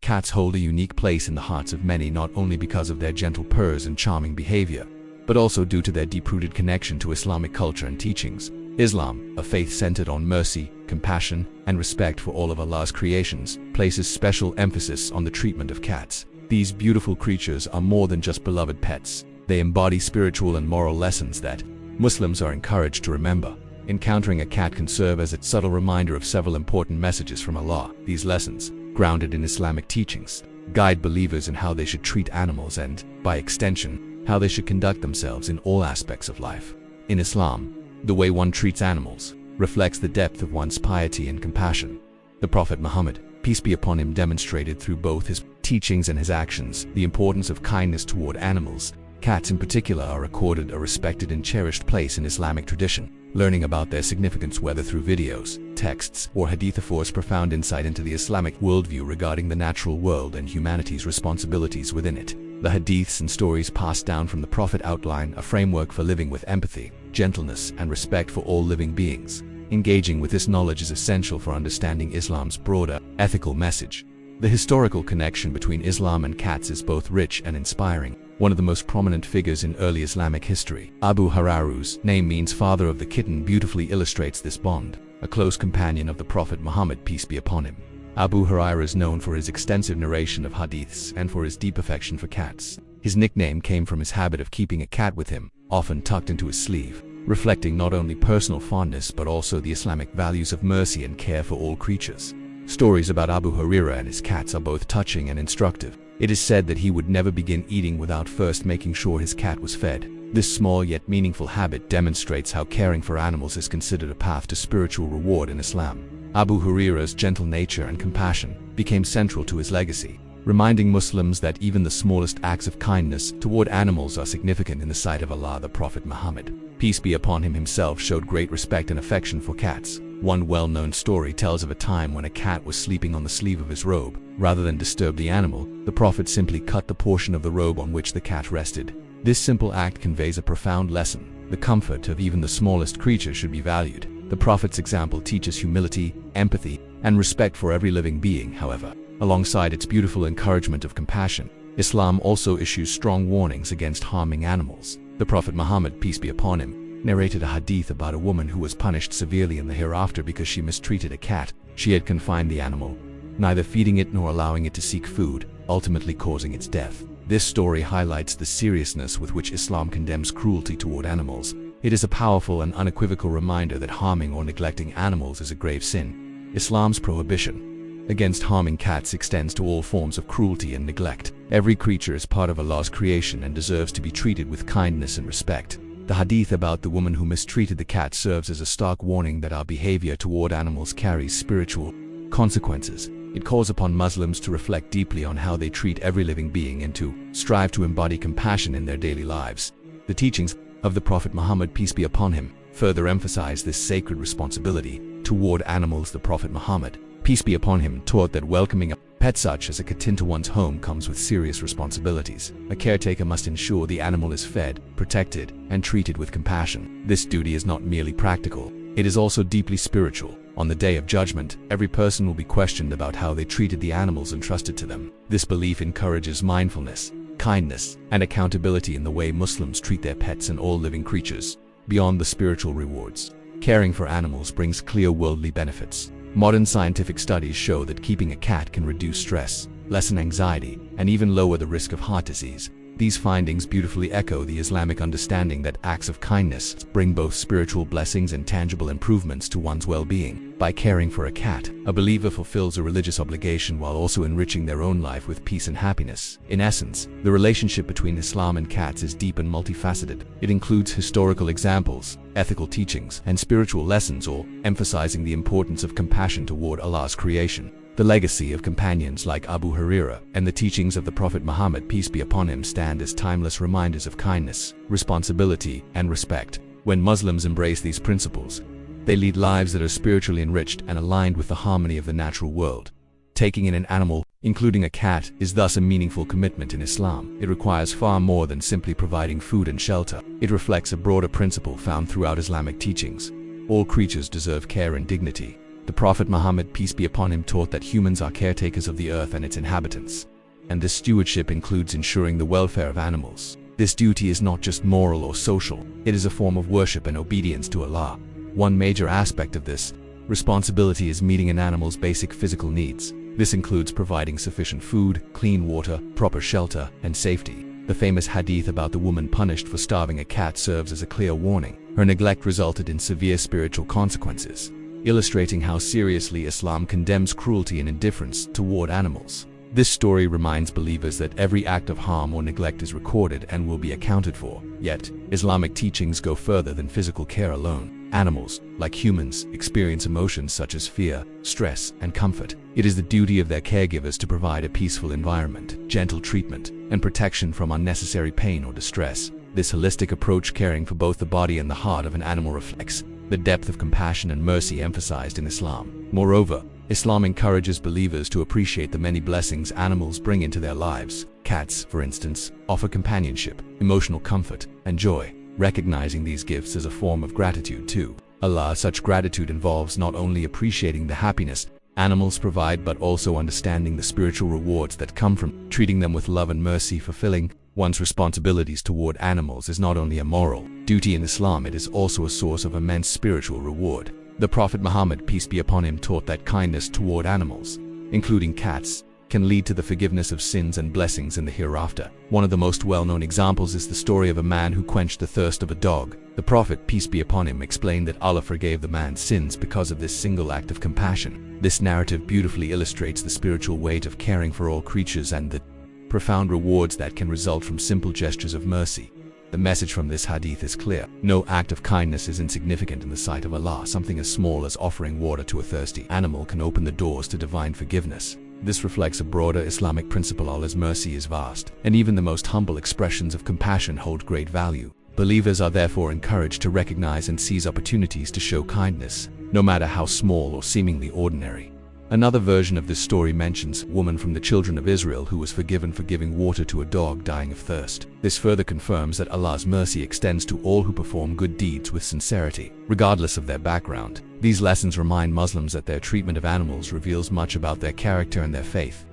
Cats hold a unique place in the hearts of many, not only because of their gentle purrs and charming behavior, but also due to their deep-rooted connection to Islamic culture and teachings. Islam, a faith centered on mercy, compassion, and respect for all of Allah's creations, places special emphasis on the treatment of cats. These beautiful creatures are more than just beloved pets. They embody spiritual and moral lessons that Muslims are encouraged to remember. Encountering a cat can serve as a subtle reminder of several important messages from Allah. These lessons, grounded in Islamic teachings, guide believers in how they should treat animals and, by extension, how they should conduct themselves in all aspects of life. In Islam, the way one treats animals reflects the depth of one's piety and compassion. The Prophet Muhammad, peace be upon him, demonstrated through both his teachings and his actions the importance of kindness toward animals. Cats in particular are accorded a respected and cherished place in Islamic tradition. Learning about their significance, whether through videos, texts, or hadith, affords profound insight into the Islamic worldview regarding the natural world and humanity's responsibilities within it. The hadiths and stories passed down from the Prophet outline a framework for living with empathy, gentleness, and respect for all living beings. Engaging with this knowledge is essential for understanding Islam's broader ethical message. The historical connection between Islam and cats is both rich and inspiring. One of the most prominent figures in early Islamic history, Abu Hurairah, whose name means father of the kitten, beautifully illustrates this bond. A close companion of the Prophet Muhammad, peace be upon him, Abu Hurairah is known for his extensive narration of hadiths and for his deep affection for cats. His nickname came from his habit of keeping a cat with him, often tucked into his sleeve, reflecting not only personal fondness but also the Islamic values of mercy and care for all creatures. Stories about Abu Hurairah and his cats are both touching and instructive. It is said that he would never begin eating without first making sure his cat was fed. This small yet meaningful habit demonstrates how caring for animals is considered a path to spiritual reward in Islam. Abu Hurairah's gentle nature and compassion became central to his legacy, reminding Muslims that even the smallest acts of kindness toward animals are significant in the sight of Allah. The Prophet Muhammad, peace be upon him, himself showed great respect and affection for cats. One well-known story tells of a time when a cat was sleeping on the sleeve of his robe. Rather than disturb the animal, the Prophet simply cut the portion of the robe on which the cat rested. This simple act conveys a profound lesson. The comfort of even the smallest creature should be valued. The Prophet's example teaches humility, empathy, and respect for every living being. However, alongside its beautiful encouragement of compassion, Islam also issues strong warnings against harming animals. The Prophet Muhammad, peace be upon him, narrated a hadith about a woman who was punished severely in the hereafter because she mistreated a cat. She had confined the animal, neither feeding it nor allowing it to seek food, ultimately causing its death. This story highlights the seriousness with which Islam condemns cruelty toward animals. It is a powerful and unequivocal reminder that harming or neglecting animals is a grave sin. Islam's prohibition against harming cats extends to all forms of cruelty and neglect. Every creature is part of Allah's creation and deserves to be treated with kindness and respect. The hadith about the woman who mistreated the cat serves as a stark warning that our behavior toward animals carries spiritual consequences. It calls upon Muslims to reflect deeply on how they treat every living being and to strive to embody compassion in their daily lives. The teachings of the Prophet Muhammad, peace be upon him, further emphasize this sacred responsibility toward animals. The Prophet Muhammad, peace be upon him, taught that welcoming a pet such as a cat into one's home comes with serious responsibilities. A caretaker must ensure the animal is fed, protected, and treated with compassion. This duty is not merely practical, it is also deeply spiritual. On the Day of Judgment, every person will be questioned about how they treated the animals entrusted to them. This belief encourages mindfulness, kindness, and accountability in the way Muslims treat their pets and all living creatures. Beyond the spiritual rewards, caring for animals brings clear worldly benefits. Modern scientific studies show that keeping a cat can reduce stress, lessen anxiety, and even lower the risk of heart disease. These findings beautifully echo the Islamic understanding that acts of kindness bring both spiritual blessings and tangible improvements to one's well-being. By caring for a cat, a believer fulfills a religious obligation while also enriching their own life with peace and happiness. In essence, the relationship between Islam and cats is deep and multifaceted. It includes historical examples, ethical teachings, and spiritual lessons, all emphasizing the importance of compassion toward Allah's creation. The legacy of companions like Abu Hurairah and the teachings of the Prophet Muhammad, peace be upon him, stand as timeless reminders of kindness, responsibility, and respect. When Muslims embrace these principles, they lead lives that are spiritually enriched and aligned with the harmony of the natural world. Taking in an animal, including a cat, is thus a meaningful commitment in Islam. It requires far more than simply providing food and shelter. It reflects a broader principle found throughout Islamic teachings. All creatures deserve care and dignity. The Prophet Muhammad, peace be upon him, taught that humans are caretakers of the earth and its inhabitants, and this stewardship includes ensuring the welfare of animals. This duty is not just moral or social, it is a form of worship and obedience to Allah. One major aspect of this responsibility is meeting an animal's basic physical needs. This includes providing sufficient food, clean water, proper shelter, and safety. The famous hadith about the woman punished for starving a cat serves as a clear warning. Her neglect resulted in severe spiritual consequences, illustrating how seriously Islam condemns cruelty and indifference toward animals. This story reminds believers that every act of harm or neglect is recorded and will be accounted for. Yet, Islamic teachings go further than physical care alone. Animals, like humans, experience emotions such as fear, stress, and comfort. It is the duty of their caregivers to provide a peaceful environment, gentle treatment, and protection from unnecessary pain or distress. This holistic approach, caring for both the body and the heart of an animal, reflects the depth of compassion and mercy emphasized in Islam. Moreover, Islam encourages believers to appreciate the many blessings animals bring into their lives. Cats, for instance, offer companionship, emotional comfort, and joy. Recognizing these gifts as a form of gratitude to Allah. Such gratitude involves not only appreciating the happiness animals provide but also understanding the spiritual rewards that come from treating them with love and mercy. Fulfilling one's responsibilities toward animals is not only a moral duty in Islam, it is also a source of immense spiritual reward. The Prophet Muhammad, peace be upon him, taught that kindness toward animals, including cats, can lead to the forgiveness of sins and blessings in the hereafter. One of the most well-known examples is the story of a man who quenched the thirst of a dog. The Prophet, peace be upon him, explained that Allah forgave the man's sins because of this single act of compassion. This narrative beautifully illustrates the spiritual weight of caring for all creatures and the profound rewards that can result from simple gestures of mercy. The message from this hadith is clear. No act of kindness is insignificant in the sight of Allah. Something as small as offering water to a thirsty animal can open the doors to divine forgiveness. This reflects a broader Islamic principle: Allah's mercy is vast, and even the most humble expressions of compassion hold great value. Believers are therefore encouraged to recognize and seize opportunities to show kindness, no matter how small or seemingly ordinary. Another version of this story mentions a woman from the children of Israel who was forgiven for giving water to a dog dying of thirst. This further confirms that Allah's mercy extends to all who perform good deeds with sincerity, regardless of their background. These lessons remind Muslims that their treatment of animals reveals much about their character and their faith.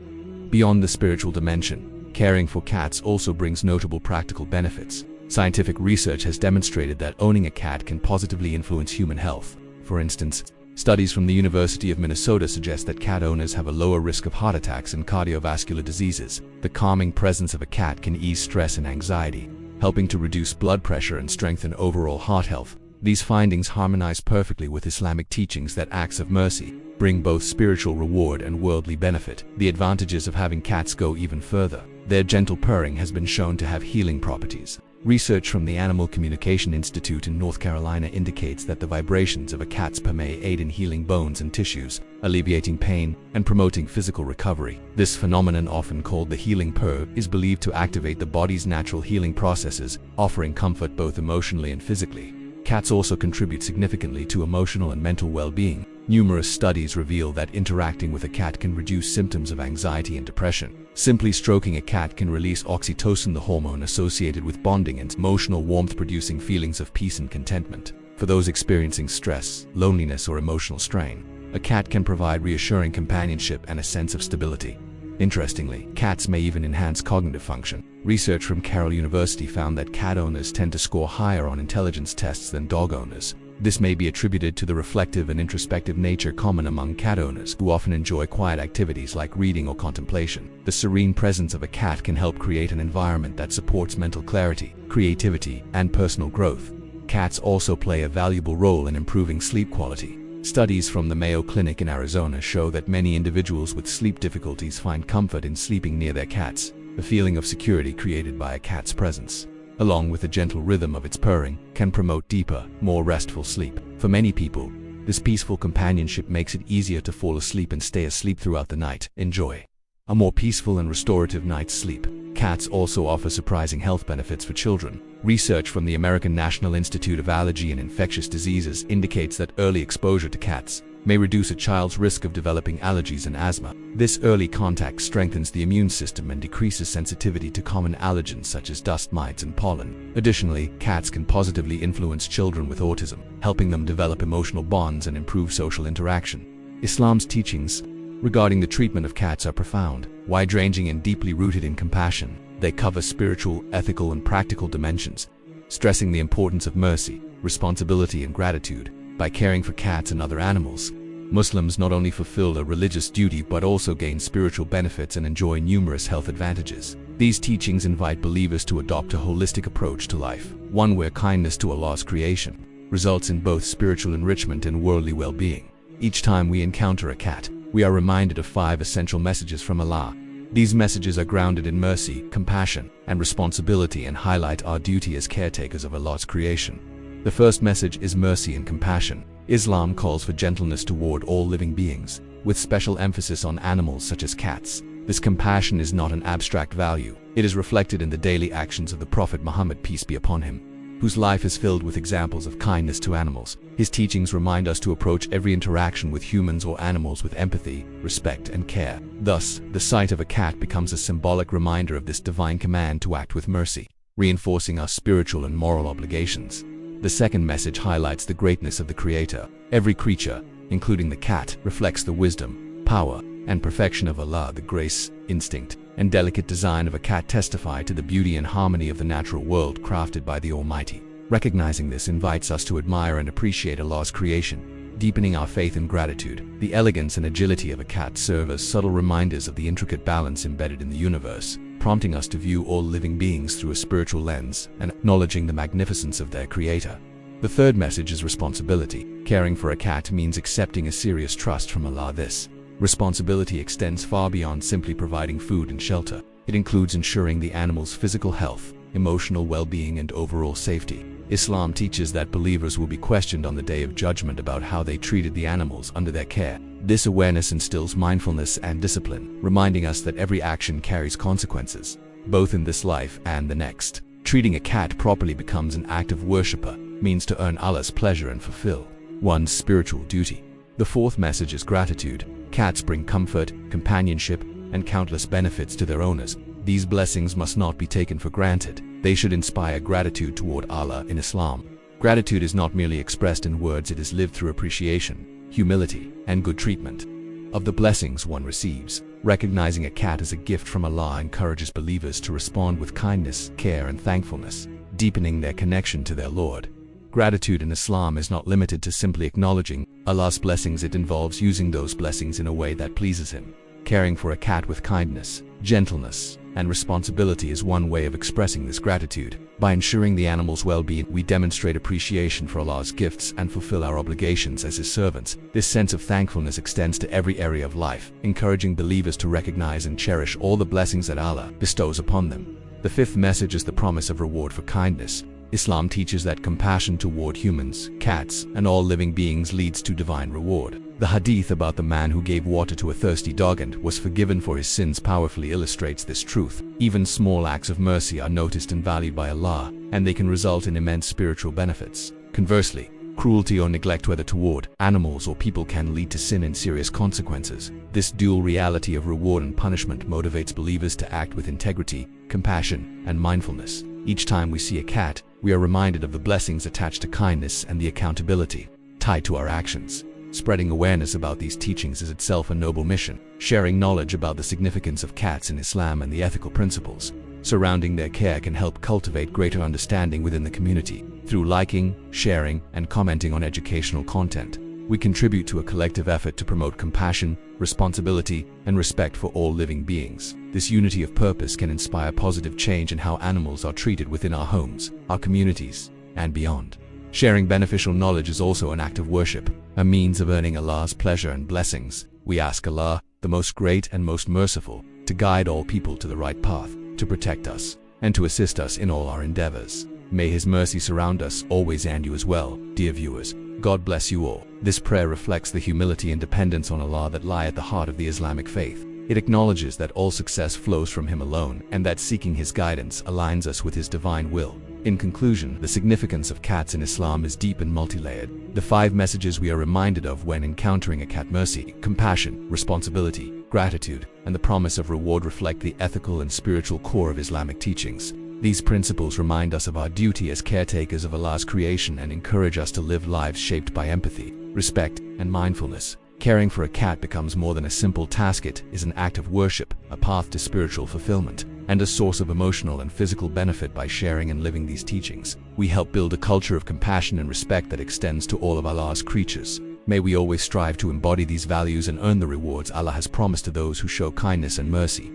Beyond the spiritual dimension, caring for cats also brings notable practical benefits. Scientific research has demonstrated that owning a cat can positively influence human health. For instance, studies from the University of Minnesota suggest that cat owners have a lower risk of heart attacks and cardiovascular diseases. The calming presence of a cat can ease stress and anxiety, helping to reduce blood pressure and strengthen overall heart health. These findings harmonize perfectly with Islamic teachings that acts of mercy bring both spiritual reward and worldly benefit. The advantages of having cats go even further. Their gentle purring has been shown to have healing properties. Research from the Animal Communication Institute in North Carolina indicates that the vibrations of a cat's purr may aid in healing bones and tissues, alleviating pain, and promoting physical recovery. This phenomenon, often called the healing purr, is believed to activate the body's natural healing processes, offering comfort both emotionally and physically. Cats also contribute significantly to emotional and mental well-being. Numerous studies reveal that interacting with a cat can reduce symptoms of anxiety and depression. Simply stroking a cat can release oxytocin, the hormone associated with bonding and emotional warmth, producing feelings of peace and contentment. For those experiencing stress, loneliness, or emotional strain, a cat can provide reassuring companionship and a sense of stability. Interestingly, cats may even enhance cognitive function. Research from Carroll University found that cat owners tend to score higher on intelligence tests than dog owners. This may be attributed to the reflective and introspective nature common among cat owners, who often enjoy quiet activities like reading or contemplation. The serene presence of a cat can help create an environment that supports mental clarity, creativity, and personal growth. Cats also play a valuable role in improving sleep quality. Studies from the Mayo Clinic in Arizona show that many individuals with sleep difficulties find comfort in sleeping near their cats. The feeling of security created by a cat's presence, along with the gentle rhythm of its purring, can promote deeper, more restful sleep. For many people, this peaceful companionship makes it easier to fall asleep and stay asleep throughout the night. Enjoy a more peaceful and restorative night's sleep. Cats also offer surprising health benefits for children. Research from the American National Institute of Allergy and Infectious Diseases indicates that early exposure to cats may reduce a child's risk of developing allergies and asthma. This early contact strengthens the immune system and decreases sensitivity to common allergens such as dust mites and pollen. Additionally, cats can positively influence children with autism, helping them develop emotional bonds and improve social interaction. Islam's teachings regarding the treatment of cats are profound, wide-ranging and deeply rooted in compassion. They cover spiritual, ethical, and practical dimensions, stressing the importance of mercy, responsibility, and gratitude. By caring for cats and other animals, Muslims not only fulfill a religious duty but also gain spiritual benefits and enjoy numerous health advantages. These teachings invite believers to adopt a holistic approach to life, one where kindness to Allah's creation results in both spiritual enrichment and worldly well-being. Each time we encounter a cat, we are reminded of 5 essential messages from Allah. These messages are grounded in mercy, compassion, and responsibility and highlight our duty as caretakers of Allah's creation. The first message is mercy and compassion. Islam calls for gentleness toward all living beings, with special emphasis on animals such as cats. This compassion is not an abstract value. It is reflected in the daily actions of the Prophet Muhammad, peace be upon him, whose life is filled with examples of kindness to animals. His teachings remind us to approach every interaction with humans or animals with empathy, respect, and care. Thus, the sight of a cat becomes a symbolic reminder of this divine command to act with mercy, reinforcing our spiritual and moral obligations. The second message highlights the greatness of the Creator. Every creature, including the cat, reflects the wisdom, power, and perfection of Allah. The grace, instinct, and delicate design of a cat testify to the beauty and harmony of the natural world crafted by the Almighty. Recognizing this invites us to admire and appreciate Allah's creation, deepening our faith and gratitude. The elegance and agility of a cat serve as subtle reminders of the intricate balance embedded in the universe, prompting us to view all living beings through a spiritual lens and acknowledging the magnificence of their creator. The third message is responsibility. Caring for a cat means accepting a serious trust from Allah. This responsibility extends far beyond simply providing food and shelter. It includes ensuring the animal's physical health, emotional well-being, and overall safety. Islam teaches that believers will be questioned on the Day of Judgment about how they treated the animals under their care. This awareness instills mindfulness and discipline, reminding us that every action carries consequences, both in this life and the next. Treating a cat properly becomes an act of worship, means to earn Allah's pleasure and fulfill one's spiritual duty. The fourth message is gratitude. Cats bring comfort, companionship, and countless benefits to their owners. These blessings must not be taken for granted. They should inspire gratitude toward Allah. In Islam, gratitude is not merely expressed in words, it is lived through appreciation, humility, and good treatment of the blessings one receives. Recognizing a cat as a gift from Allah encourages believers to respond with kindness, care, and thankfulness, deepening their connection to their Lord. Gratitude in Islam is not limited to simply acknowledging Allah's blessings. It involves using those blessings in a way that pleases Him. Caring for a cat with kindness, gentleness, and responsibility is one way of expressing this gratitude. By ensuring the animal's well-being, we demonstrate appreciation for Allah's gifts and fulfill our obligations as His servants. This sense of thankfulness extends to every area of life, encouraging believers to recognize and cherish all the blessings that Allah bestows upon them. The fifth message is the promise of reward for kindness. Islam teaches that compassion toward humans, cats, and all living beings leads to divine reward. The hadith about the man who gave water to a thirsty dog and was forgiven for his sins powerfully illustrates this truth. Even small acts of mercy are noticed and valued by Allah, and they can result in immense spiritual benefits. Conversely, cruelty or neglect, whether toward animals or people, can lead to sin and serious consequences. This dual reality of reward and punishment motivates believers to act with integrity, compassion, and mindfulness. Each time we see a cat, we are reminded of the blessings attached to kindness and the accountability tied to our actions. Spreading awareness about these teachings is itself a noble mission. Sharing knowledge about the significance of cats in Islam and the ethical principles surrounding their care can help cultivate greater understanding within the community. Through liking, sharing, and commenting on educational content, we contribute to a collective effort to promote compassion, responsibility, and respect for all living beings. This unity of purpose can inspire positive change in how animals are treated within our homes, our communities, and beyond. Sharing beneficial knowledge is also an act of worship, a means of earning Allah's pleasure and blessings. We ask Allah, the most great and most merciful, to guide all people to the right path, to protect us, and to assist us in all our endeavors. May His mercy surround us always and you as well. Dear viewers, God bless you all. This prayer reflects the humility and dependence on Allah that lie at the heart of the Islamic faith. It acknowledges that all success flows from Him alone, and that seeking His guidance aligns us with His divine will. In conclusion, the significance of cats in Islam is deep and multi-layered. The 5 messages we are reminded of when encountering a cat: mercy, compassion, responsibility, gratitude, and the promise of reward reflect the ethical and spiritual core of Islamic teachings. These principles remind us of our duty as caretakers of Allah's creation and encourage us to live lives shaped by empathy, respect, and mindfulness. Caring for a cat becomes more than a simple task. It is an act of worship, a path to spiritual fulfillment, and a source of emotional and physical benefit. By sharing and living these teachings, we help build a culture of compassion and respect that extends to all of Allah's creatures. May we always strive to embody these values and earn the rewards Allah has promised to those who show kindness and mercy.